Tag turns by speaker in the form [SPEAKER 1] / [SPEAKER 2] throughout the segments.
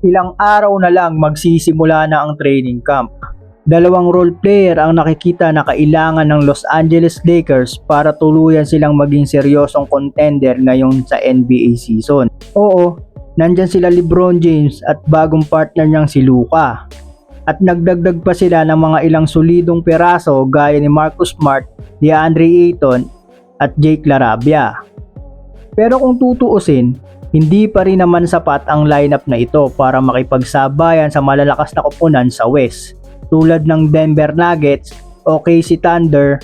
[SPEAKER 1] Ilang araw na lang magsisimula na ang training camp. Dalawang role player ang nakikita na kailangan ng Los Angeles Lakers para tuluyan silang maging seryosong contender ngayon sa NBA season. Oo, nandyan sila LeBron James at bagong partner niyang si Luka. At nagdagdag pa sila ng mga ilang solidong peraso gaya ni Marcus Smart, DeAndre Ayton at Jake LaRavia. Pero kung tutuusin, hindi pa rin naman sapat ang lineup na ito para makipagsabayan sa malalakas na koponan sa West, tulad ng Denver Nuggets, OKC Thunder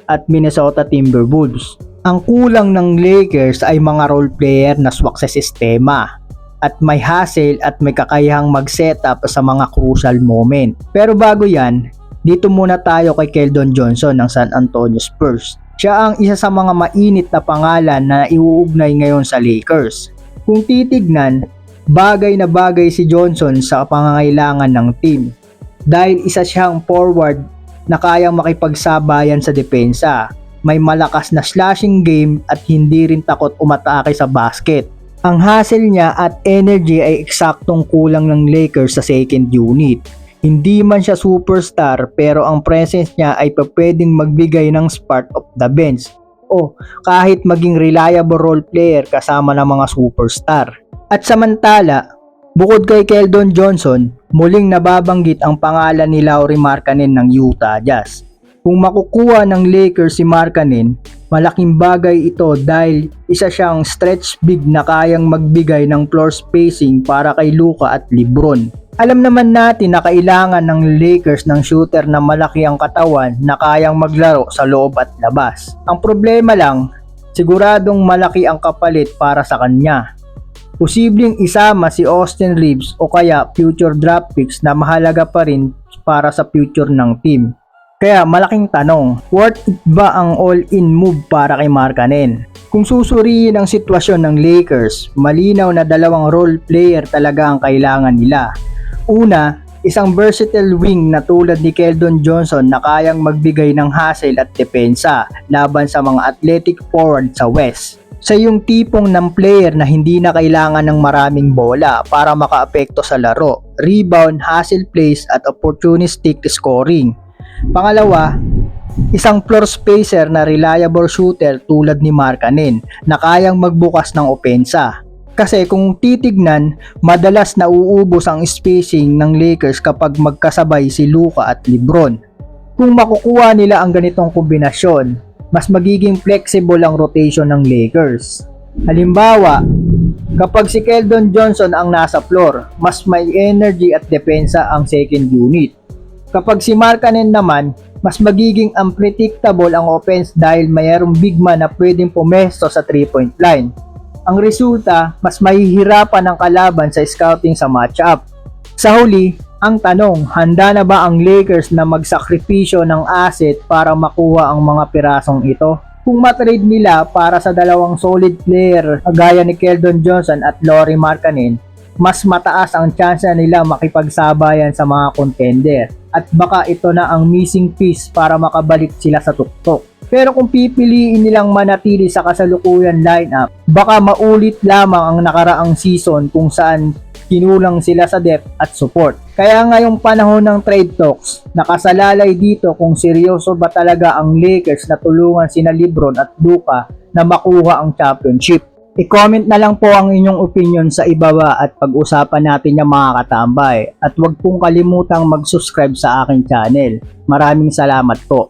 [SPEAKER 1] at Minnesota Timberwolves. Ang kulang ng Lakers ay mga role player na swak sa sistema at may hustle at may kakayahang mag-setup sa mga crucial moment. Pero bago yan, dito muna tayo kay Keldon Johnson ng San Antonio Spurs. Siya ang isa sa mga mainit na pangalan na iuugnay ngayon sa Lakers. Kung titignan, bagay na bagay si Johnson sa pangangailangan ng team dahil isa siyang forward na kayang makipagsabayan sa depensa, may malakas na slashing game at hindi rin takot umatake sa basket. Ang hustle niya at energy ay eksaktong kulang ng Lakers sa second unit. Hindi man siya superstar pero ang presence niya ay pwedeng magbigay ng spark of the bench o kahit maging reliable role player kasama ng mga superstar. At samantala, bukod kay Keldon Johnson, muling nababanggit ang pangalan ni Lauri Markkanen ng Utah Jazz. Kung makukuha ng Lakers si Markkanen, malaking bagay ito dahil isa siyang stretch big na kayang magbigay ng floor spacing para kay Luka at LeBron. Alam naman natin na kailangan ng Lakers ng shooter na malaki ang katawan na kayang maglaro sa loob at labas. Ang problema lang, siguradong malaki ang kapalit para sa kanya. Posibleng isama si Austin Reeves o kaya future draft picks na mahalaga pa rin para sa future ng team. Kaya malaking tanong, worth it ba ang all-in move para kay Markkanen? Kung susuriin ang sitwasyon ng Lakers, malinaw na dalawang role player talaga ang kailangan nila. Una, isang versatile wing na tulad ni Keldon Johnson na kayang magbigay ng hustle at depensa laban sa mga athletic forward sa West. Sa yung tipong ng player na hindi na kailangan ng maraming bola para makaapekto sa laro, rebound, hustle plays at opportunistic scoring. Pangalawa, isang floor spacer na reliable shooter tulad ni Markkanen na kayang magbukas ng opensa. Kasi kung titignan, madalas nauubos ang spacing ng Lakers kapag magkasabay si Luka at LeBron. Kung makukuha nila ang ganitong kombinasyon, mas magiging flexible ang rotation ng Lakers. Halimbawa, kapag si Keldon Johnson ang nasa floor, mas may energy at depensa ang second unit. Kapag si Markkanen naman, mas magiging unpredictable ang offense dahil mayroong big man na pwedeng pumesto sa 3-point line. Ang resulta, mas mahihirapan ang kalaban sa scouting sa matchup. Sa huli, ang tanong, handa na ba ang Lakers na magsakripisyo ng asset para makuha ang mga pirasong ito? Kung matrade nila para sa dalawang solid player gaya ni Keldon Johnson at Lauri Markkanen, mas mataas ang tsansa nila makipagsabayan sa mga contender. At baka ito na ang missing piece para makabalik sila sa tuktok. Pero kung pipiliin nilang manatili sa kasalukuyan lineup, baka maulit lamang ang nakaraang season kung saan kinulang sila sa depth at support. Kaya ngayong panahon ng trade talks, nakasalalay dito kung seryoso ba talaga ang Lakers na tulungan sina LeBron at Luka na makuha ang championship. I-comment na lang po ang inyong opinion sa ibaba at pag-usapan natin yung mga katambay. At huwag pong kalimutang mag-subscribe sa aking channel. Maraming salamat po.